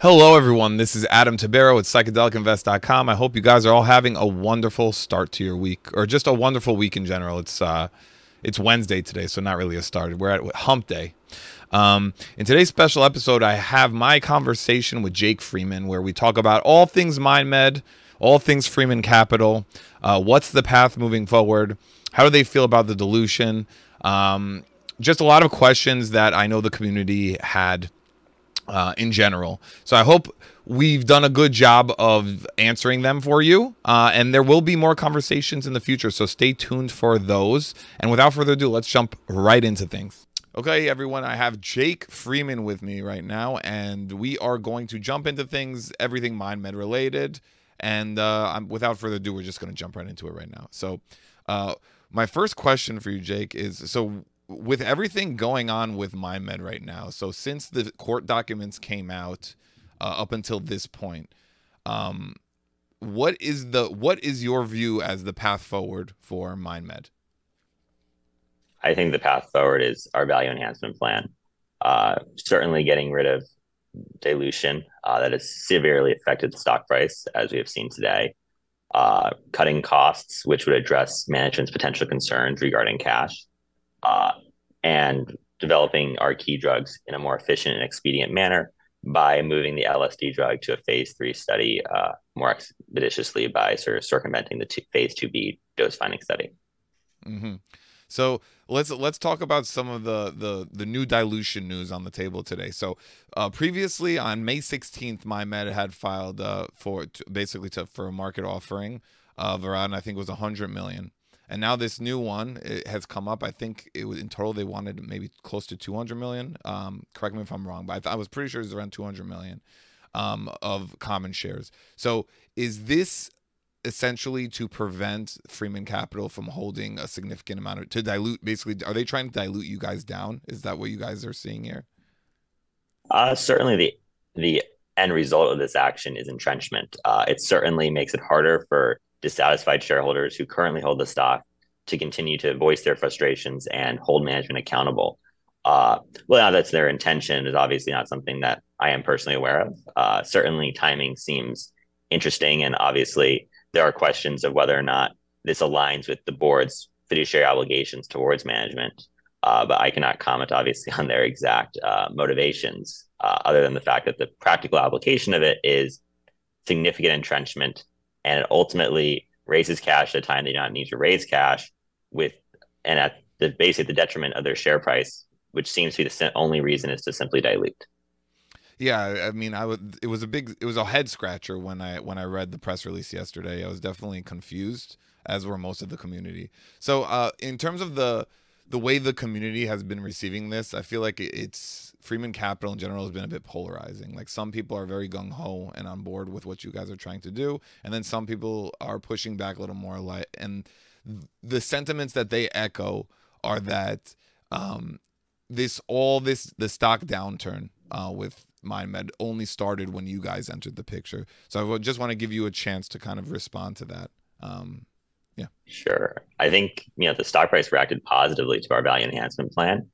Hello, everyone. This is Adam Tabero at psychedelicinvest.com. I hope you guys are all having a wonderful start to your week, or just a wonderful week in general. It's Wednesday today, so not really a start. We're at Hump Day. In today's special episode, I have my conversation with Jake Freeman, where we talk about all things MindMed, all things Freeman Capital, what's the path moving forward, how do they feel about the dilution, just a lot of questions that I know the community had in general. So I hope we've done a good job of answering them for you. And there will be more conversations in the future. So stay tuned for those. And without further ado, let's jump right into things. Okay, everyone, I have Jake Freeman with me right now, and we are going to jump into things, everything MindMed related. And without further ado, we're just going to jump right into it right now. So my first question for you, Jake, is with everything going on with MindMed right now, so since the court documents came out up until this point, what is your view as the path forward for MindMed? I think the path forward is our value enhancement plan. Certainly getting rid of dilution that has severely affected the stock price, as we have seen today. Cutting costs, which would address management's potential concerns regarding cash. And developing our key drugs in a more efficient and expedient manner by moving the LSD drug to a phase 3 study more expeditiously by sort of circumventing the phase 2B dose finding study. Mm-hmm. So let's talk about some of the new dilution news on the table today. So previously on May 16th, MindMed had filed for a market offering of around, I think it was 100 million. And now this new one, it has come up. I think it was in total they wanted maybe close to 200 million. Correct me if I'm wrong, but I was pretty sure it was around 200 million of common shares. So is this essentially to prevent Freeman Capital from holding a significant amount to dilute? Basically, are they trying to dilute you guys down? Is that what you guys are seeing here? Certainly, the end result of this action is entrenchment. It certainly makes it harder for dissatisfied shareholders who currently hold the stock to continue to voice their frustrations and hold management accountable. Well, now that's their intention is obviously not something that I am personally aware of. Certainly, timing seems interesting, and obviously there are questions of whether or not this aligns with the board's fiduciary obligations towards management. But I cannot comment, obviously, on their exact motivations, other than the fact that the practical application of it is significant entrenchment, and it ultimately raises cash at a time they do not need to raise cash and at basically the detriment of their share price, which seems to be the only reason is to simply dilute. Yeah, I mean, it was a head scratcher when I read the press release yesterday. I was definitely confused, as were most of the community. So, in terms of the way the community has been receiving this, I feel like it's Freeman Capital in general has been a bit polarizing. Like some people are very gung ho and on board with what you guys are trying to do, and then some people are pushing back a little more. And the sentiments that they echo are that the stock downturn with MindMed only started when you guys entered the picture. So I just want to give you a chance to kind of respond to that. Yeah. Sure. I think, the stock price reacted positively to our value enhancement plan.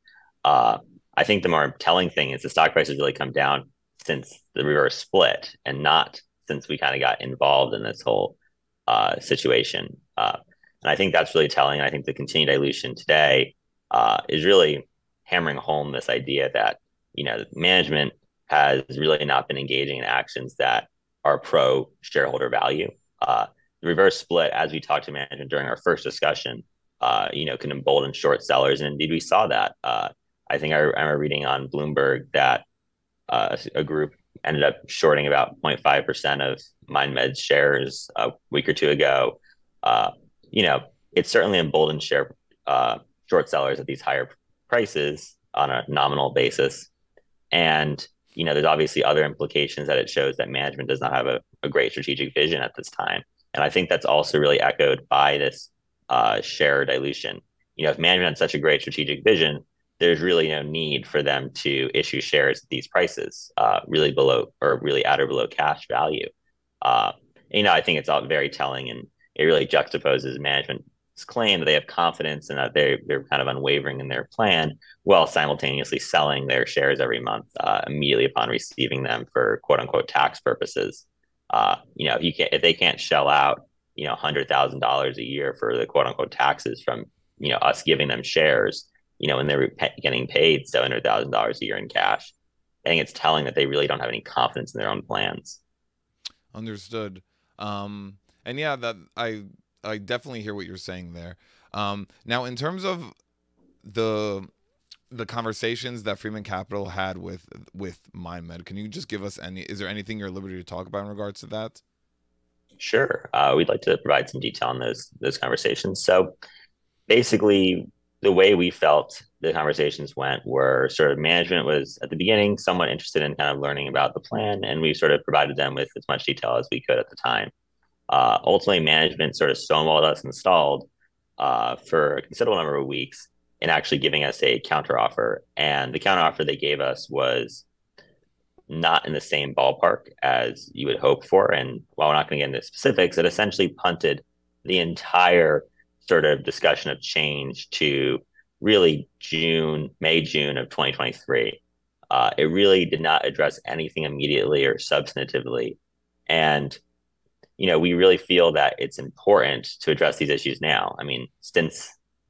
I think the more telling thing is the stock price has really come down since the reverse split and not since we kind of got involved in this whole situation. And I think that's really telling. I think the continued dilution today is really hammering home this idea that, management has really not been engaging in actions that are pro shareholder value. The reverse split, as we talked to management during our first discussion, can embolden short sellers. And indeed, we saw that. I think I remember reading on Bloomberg that a group ended up shorting about 0.5% of MindMed's shares a week or two ago. It certainly emboldened short sellers at these higher prices on a nominal basis. And, there's obviously other implications that it shows that management does not have a great strategic vision at this time. And I think that's also really echoed by this share dilution. If management had such a great strategic vision, there's really no need for them to issue shares at these prices, really below or really at or below cash value. I think it's all very telling, and it really juxtaposes management claim that they have confidence and that they're kind of unwavering in their plan, while simultaneously selling their shares every month immediately upon receiving them for quote unquote tax purposes. If they can't shell out $100,000 a year for the quote unquote taxes from us giving them shares, when they're getting paid $700,000 a year in cash, I think it's telling that they really don't have any confidence in their own plans. Understood. And yeah, that I definitely hear what you're saying there. Now, in terms of the conversations that Freeman Capital had with MindMed, can you just give us any? Is there anything you're at liberty to talk about in regards to that? Sure, we'd like to provide some detail on those conversations. So basically, the way we felt the conversations went were sort of management was at the beginning somewhat interested in kind of learning about the plan, and we sort of provided them with as much detail as we could at the time. Ultimately, management sort of stonewalled us and stalled for a considerable number of weeks in actually giving us a counteroffer. And the counteroffer they gave us was not in the same ballpark as you would hope for. And while we're not going to get into specifics, it essentially punted the entire sort of discussion of change to really May, June of 2023. It really did not address anything immediately or substantively. And we really feel that it's important to address these issues now. I mean, since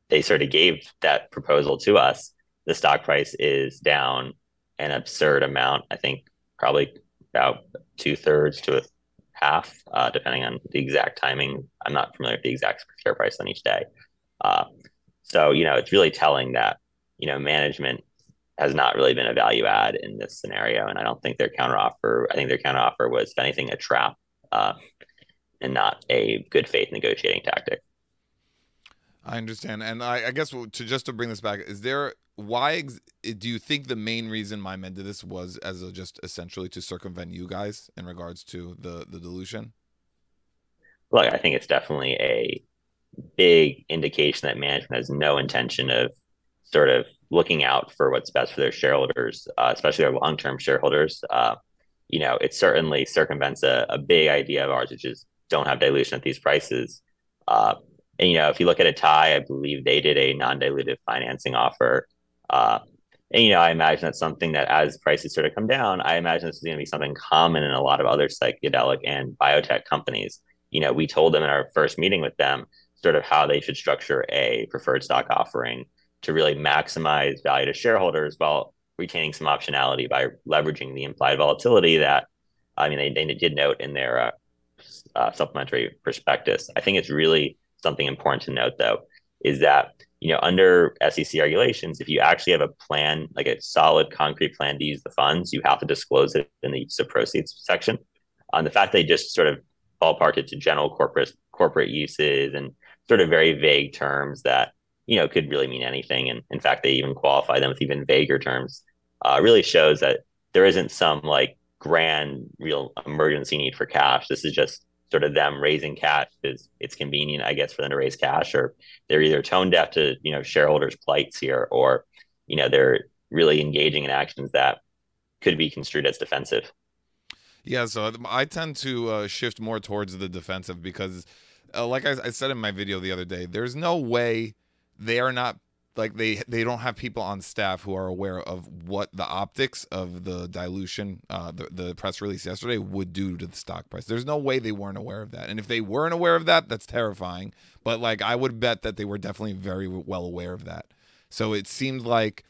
they sort of gave that proposal to us, the stock price is down an absurd amount. I think probably about 2/3 to a half, depending on the exact timing. I'm not familiar with the exact share price on each day. Uh, so, it's really telling that, management has not really been a value add in this scenario. And I don't think I think their counteroffer was, if anything, a trap. And not a good faith negotiating tactic. I understand, and I guess to bring this back, is there why do you think the main reason MindMed did this was just essentially to circumvent you guys in regards to the dilution? Look, I think it's definitely a big indication that management has no intention of sort of looking out for what's best for their shareholders, especially their long-term shareholders. It certainly circumvents a big idea of ours, which is don't have dilution at these prices. And if you look at Atai, I believe they did a non-dilutive financing offer. And I imagine that's something that as prices sort of come down, I imagine this is going to be something common in a lot of other psychedelic and biotech companies. We told them in our first meeting with them sort of how they should structure a preferred stock offering to really maximize value to shareholders while retaining some optionality by leveraging the implied volatility that, I mean, they did note in their supplementary prospectus. I think it's really something important to note, though, is that under SEC regulations, if you actually have a plan, like a solid, concrete plan to use the funds, you have to disclose it in the use of proceeds section. On the fact they just sort of ballparked it to general corporate uses and sort of very vague terms that could really mean anything, and in fact, they even qualify them with even vaguer terms. Really shows that there isn't some like grand, real emergency need for cash. This is just sort of them raising cash because it's convenient, I guess, for them to raise cash, or they're either tone deaf to shareholders' plights here, or they're really engaging in actions that could be construed as defensive. Yeah, so I tend to shift more towards the defensive because, like I said in my video the other day, there's no way they are not like they don't have people on staff who are aware of what the optics of the dilution, the press release yesterday would do to the stock price. There's no way they weren't aware of that, and if they weren't aware of that, that's terrifying. But like I would bet that they were definitely very well aware of that. So it seemed like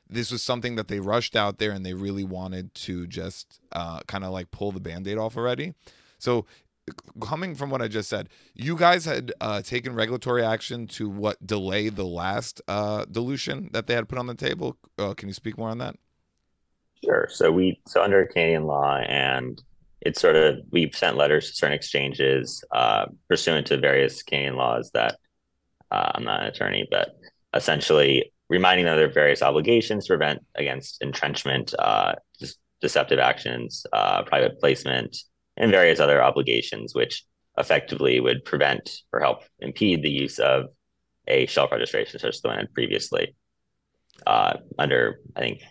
this was something that they rushed out there and they really wanted to just kind of like pull the Band-Aid off already. So coming from what I just said, you guys had taken regulatory action to delay the last dilution that they had put on the table. Can you speak more on that? Sure. So under Canadian law, and it's sort of we've sent letters to certain exchanges pursuant to various Canadian laws that I'm not an attorney, but essentially reminding them of their various obligations to prevent against entrenchment, deceptive actions, private placement, and various other obligations, which effectively would prevent or help impede the use of a shelf registration such as the one had previously. Under, I think,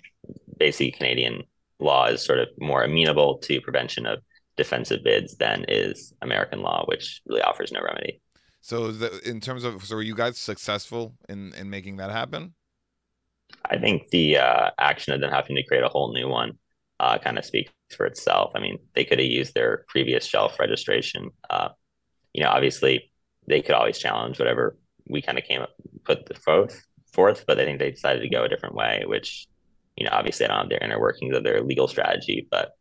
basic Canadian law is sort of more amenable to prevention of defensive bids than is American law, which really offers no remedy. So in terms of, so were you guys successful in making that happen? I think the action of them having to create a whole new one kind of speaks for itself. I mean, they could have used their previous shelf registration. Obviously, they could always challenge whatever we kind of came up put the forth, but I think they decided to go a different way, which obviously I don't have their inner workings of their legal strategy, but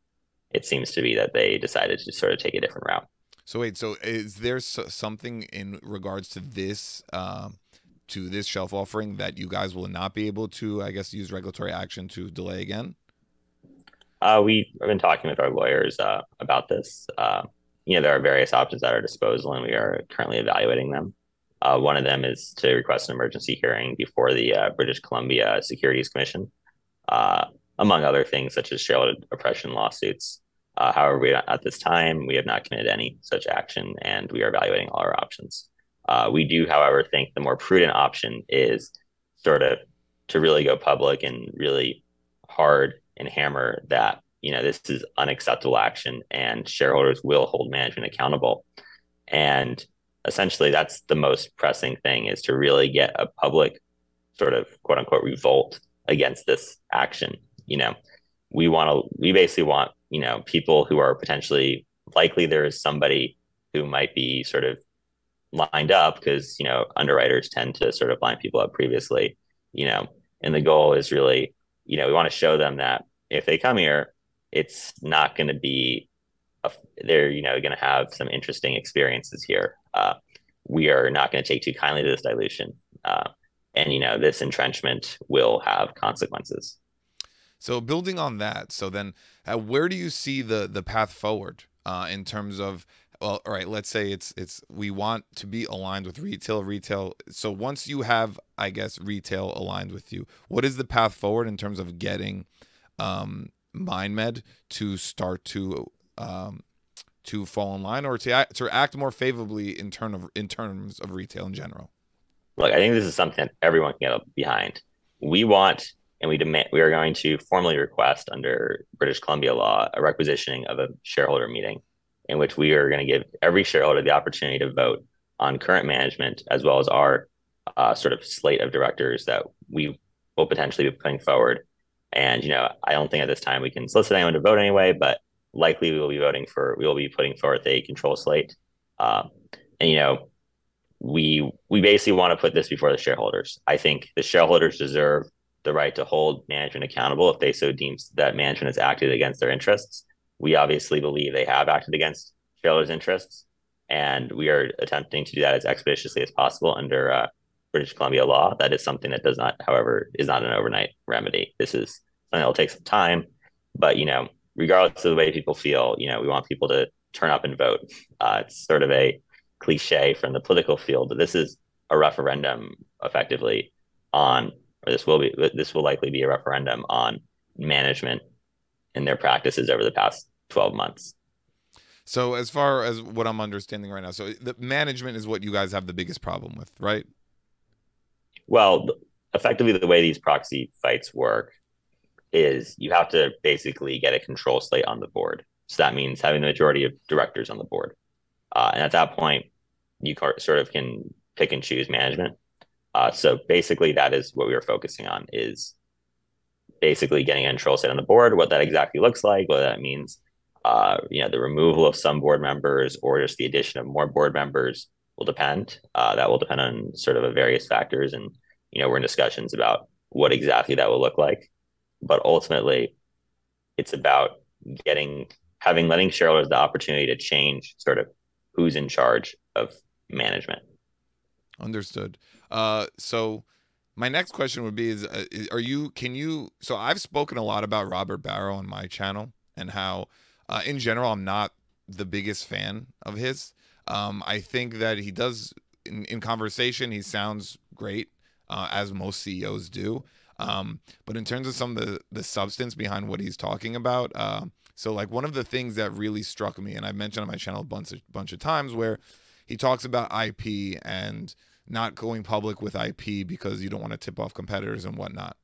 it seems to be that they decided to sort of take a different route. So wait, so is there something in regards to this shelf offering that you guys will not be able to, I guess, use regulatory action to delay again? We have been talking with our lawyers about this. There are various options at our disposal, and we are currently evaluating them. One of them is to request an emergency hearing before the British Columbia Securities Commission, uh, among other things such as shareholder oppression lawsuits. However, at this time, we have not committed any such action, and we are evaluating all our options. We do, however, think the more prudent option is sort of to really go public and really hard and hammer that this is unacceptable action and shareholders will hold management accountable. And essentially, that's the most pressing thing, is to really get a public sort of quote unquote revolt against this action. We basically want people who are potentially likely there is somebody who might be sort of lined up, because underwriters tend to sort of line people up previously. you know and the goal is really, we want to show them that if they come here, it's not going to be they're going to have some interesting experiences here. We are not going to take too kindly to this dilution, and this entrenchment will have consequences. So building on that, so then where do you see the path forward in terms of, well, all right, let's say it's we want to be aligned with retail. So once you have, I guess, retail aligned with you, what is the path forward in terms of getting MindMed to start to fall in line, or to act more favorably in terms of retail in general? Look, I think this is something that everyone can get behind. We want and we demand we are going to formally request under British Columbia law a requisitioning of a shareholder meeting in which we are going to give every shareholder the opportunity to vote on current management as well as our sort of slate of directors that we will potentially be putting forward. And I don't think at this time we can solicit anyone to vote anyway, but likely we will be putting forth a control slate. And we basically want to put this before the shareholders. I think the shareholders deserve the right to hold management accountable if they so deems that management has acted against their interests. We obviously believe they have acted against shareholders' interests, and we are attempting to do that as expeditiously as possible under British Columbia law. That is something that does not, however, is not an overnight remedy. This is something that will take some time, but regardless of the way people feel, we want people to turn up and vote. It's sort of a cliche from the political field, but this is a referendum effectively on, or this will likely be a referendum on management and their practices over the past 12 months. So as far as what I'm understanding right now, so the management is what you guys have the biggest problem with, right? Well, effectively, the way these proxy fights work is you have to basically get a control slate on the board. So that means having the majority of directors on the board. And at that point, you sort of can pick and choose management. So basically, that is what we are focusing on, is basically getting a control slate on the board. What that exactly looks like, whether that means the removal of some board members or just the addition of more board members will depend. That will depend on sort of various factors, and we're in discussions about what exactly that will look like. But ultimately, it's about letting shareholders the opportunity to change sort of who's in charge of management. Understood. So my next question would be: so I've spoken a lot about Robert Barrow on my channel and how, in general, I'm not the biggest fan of his. I think that he does, in conversation, he sounds great, as most CEOs do. But in terms of some of the substance behind what he's talking about, so like one of the things that really struck me, and I've mentioned on my channel a bunch of times, where he talks about IP and not going public with IP because you don't want to tip off competitors and whatnot,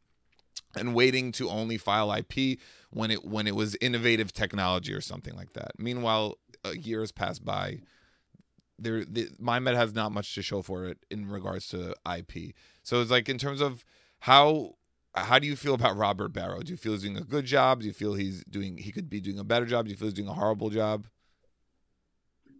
and waiting to only file IP when it was innovative technology or something like that. Meanwhile, years pass by, MindMed has not much to show for it in regards to IP. So it's like in terms of how do you feel about Robert Barrow? Do you feel he's doing a good job? Do you feel he could be doing a better job? Do you feel he's doing a horrible job?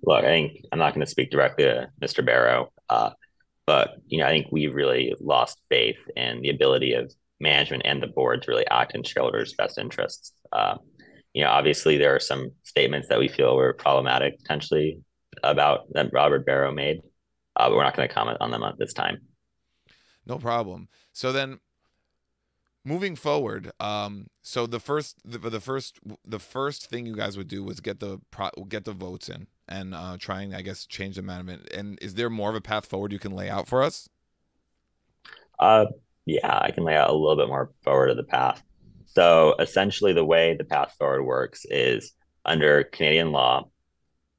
Look, I think I'm not going to speak directly to Mr. Barrow, but I think we really lost faith in the ability of management and the board to really act in shareholders' best interests. Obviously there are some statements that we feel were problematic potentially about that Robert Barrow made, but we're not going to comment on them at this time. No problem. So then, moving forward, so the first thing you guys would do was get the votes in and try and, I guess, change the amendment. And is there more of a path forward you can lay out for us? Yeah, I can lay out a little bit more forward of the path. So essentially, the way the path forward works is under Canadian law,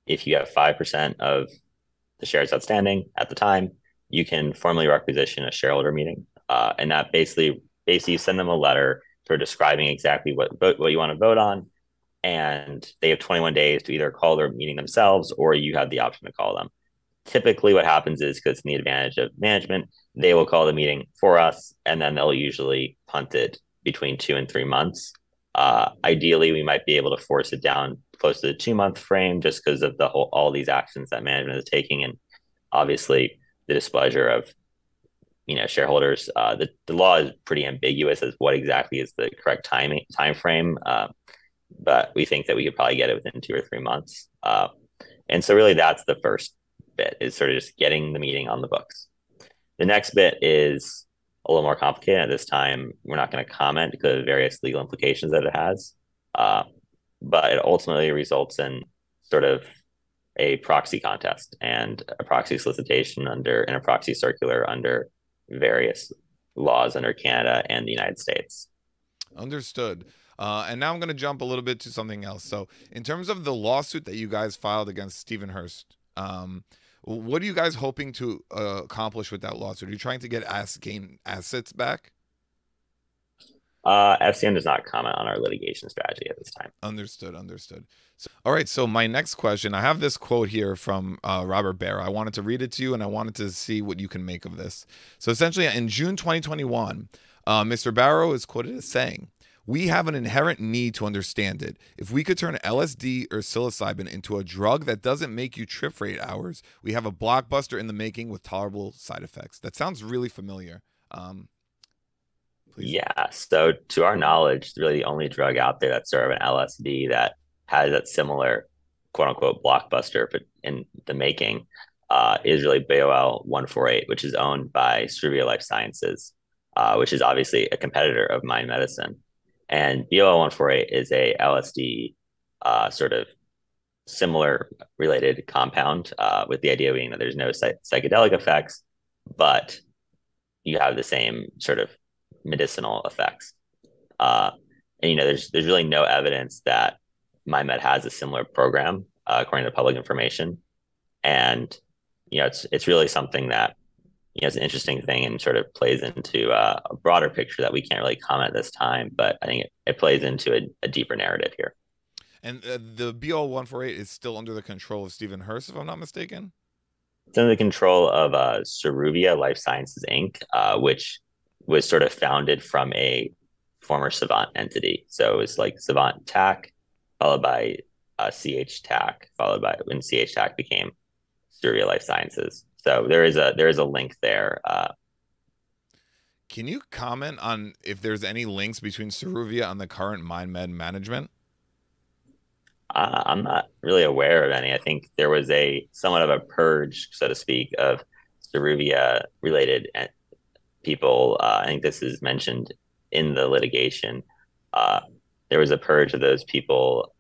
if you have 5% of the shares outstanding at the time, you can formally requisition a shareholder meeting, and that basically you send them a letter sort of describing exactly what you want to vote on, and they have 21 days to either call their meeting themselves or you have the option to call them. Typically, what happens is, because it's the advantage of management, they will call the meeting for us, and then they'll usually punt it between 2 and 3 months. Ideally, we might be able to force it down close to the 2-month frame, just because of all these actions that management is taking, and obviously the displeasure of shareholders. The law is pretty ambiguous as what exactly is the correct time frame, but we think that we could probably get it within 2 or 3 months. And so really that's the first bit, is sort of just getting the meeting on the books. The next bit is a little more complicated. At this time, we're not going to comment because of various legal implications that it has. But it ultimately results in sort of a proxy contest and a proxy solicitation and a proxy circular under various laws under Canada and the United States. Understood. And now I'm going to jump a little bit to something else. So in terms of the lawsuit that you guys filed against Stephen Hurst, what are you guys hoping to accomplish with that lawsuit? Are you trying to gain assets back? FCM does not comment on our litigation strategy at this time. Understood. So, all right. So my next question, I have this quote here from Robert Barrow. I wanted to read it to you, and I wanted to see what you can make of this. So essentially, in June 2021, Mr. Barrow is quoted as saying, "We have an inherent need to understand it. If we could turn LSD or psilocybin into a drug that doesn't make you trip for 8 hours, we have a blockbuster in the making with tolerable side effects." That sounds really familiar. Please. Yeah. So to our knowledge, really the only drug out there that's sort of an LSD that has that similar quote unquote blockbuster, but in the making, is really BOL 148, which is owned by Ceruvia Life Sciences, which is obviously a competitor of Mind Medicine. And BOL 148 is a LSD sort of similar related compound, with the idea being that there's no psychedelic effects, but you have the same sort of medicinal effects. And there's really no evidence that MindMed has a similar program, according to public information. And it's really something that is an interesting thing and sort of plays into a broader picture that we can't really comment at this time, but I think it plays into a deeper narrative here. And the BL 148 is still under the control of Stephen Hurst, if I'm not mistaken? It's under the control of Ceruvia Life Sciences, Inc., which was sort of founded from a former Savant entity. So it was like Savant TAC, followed by CH TAC, followed by when CH TAC became Ceruvia Life Sciences. So there is a link there. Can you comment on if there's any links between Ceruvia and the current MindMed management? I'm not really aware of any. I think there was somewhat of a purge, so to speak, of Ceruvia related people. I think this is mentioned in the litigation. There was a purge of those people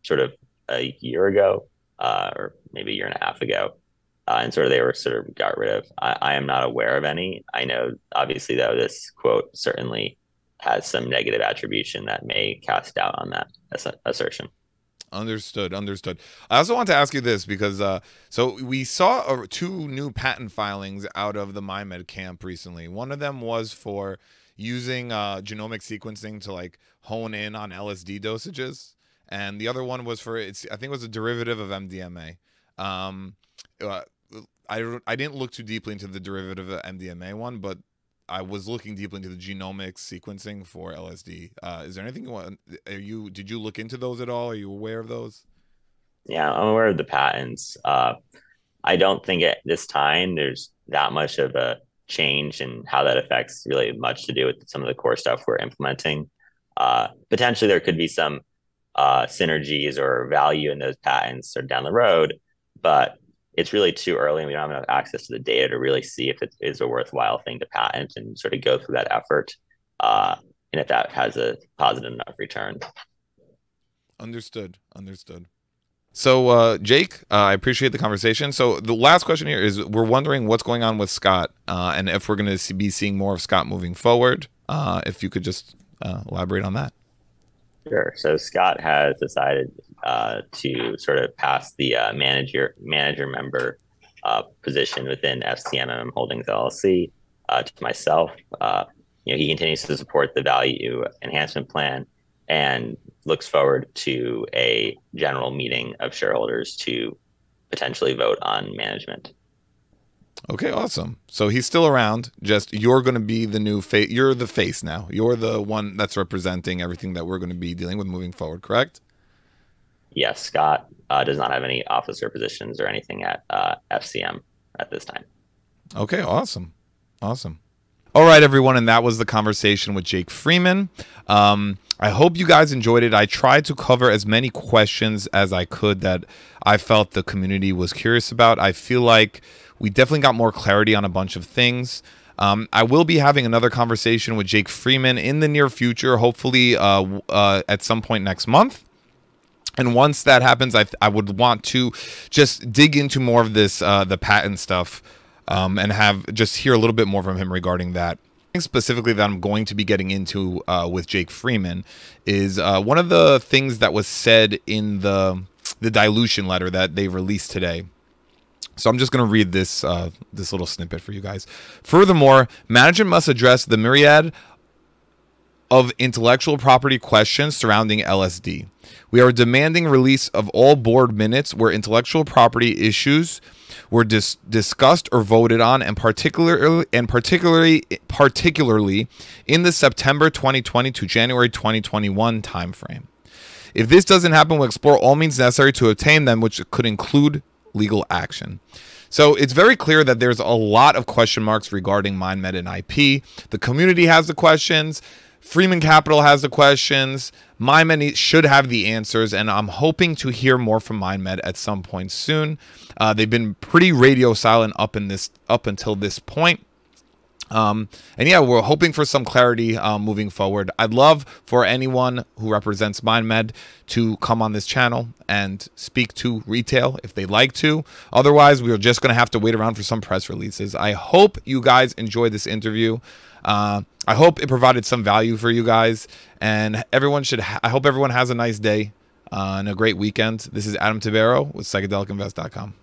sort of a year ago, or maybe a year and a half ago. And they were sort of got rid of. I am not aware of any. I know, obviously, though, this quote certainly has some negative attribution that may cast doubt on that assertion. Understood. I also want to ask you this because so we saw 2 new patent filings out of the MindMed camp recently. One of them was for using genomic sequencing to like hone in on LSD dosages, and the other one was for I think it was a derivative of MDMA. Um, uh, I didn't look too deeply into the derivative of the MDMA one, but I was looking deeply into the genomic sequencing for LSD. Is there anything you want? Did you look into those at all? Are you aware of those? Yeah, I'm aware of the patents. I don't think at this time there's that much of a change in how that affects really much to do with some of the core stuff we're implementing. Potentially, there could be some synergies or value in those patents or down the road, but it's really too early and we don't have enough access to the data to really see if it is a worthwhile thing to patent and sort of go through that effort. And if that has a positive enough return. Understood. Understood. So, Jake, I appreciate the conversation. So, the last question here is: we're wondering what's going on with Scott, and if we're going to be seeing more of Scott moving forward. If you could just elaborate on that. Sure. So Scott has decided to sort of pass the manager member position within FCMM Holdings LLC to myself. He continues to support the value enhancement plan and looks forward to a general meeting of shareholders to potentially vote on management. Okay, awesome. So he's still around. Just you're going to be the new face. You're the face now. You're the one that's representing everything that we're going to be dealing with moving forward, correct? Yes, Scott does not have any officer positions or anything at FCM at this time. Okay, awesome. Awesome. All right, everyone, and that was the conversation with Jake Freeman. I hope you guys enjoyed it. I tried to cover as many questions as I could that I felt the community was curious about. I feel like we definitely got more clarity on a bunch of things. I will be having another conversation with Jake Freeman in the near future, hopefully at some point next month. And once that happens, I would want to just dig into more of this, the patent stuff, and have just hear a little bit more from him regarding that. Specifically that I'm going to be getting into with Jake Freeman is one of the things that was said in the dilution letter that they released today. So I'm just going to read this this little snippet for you guys. Furthermore, management must address the myriad of intellectual property questions surrounding LSD. We are demanding release of all board minutes where intellectual property issues were discussed or voted on, and particularly in the September 2020 to January 2021 timeframe. If this doesn't happen, we'll explore all means necessary to obtain them, which could include legal action. So it's very clear that there's a lot of question marks regarding MindMed and IP. The community has the questions. Freeman Capital has the questions. MindMed should have the answers, and I'm hoping to hear more from MindMed at some point soon. They've been pretty radio silent up until this point. And yeah, we're hoping for some clarity moving forward. I'd love for anyone who represents MindMed to come on this channel and speak to retail if they'd like to. Otherwise, we're just going to have to wait around for some press releases. I hope you guys enjoyed this interview. I hope it provided some value for you guys, and everyone should. I hope everyone has a nice day and a great weekend. This is Adam Tabero with psychedelicinvest.com.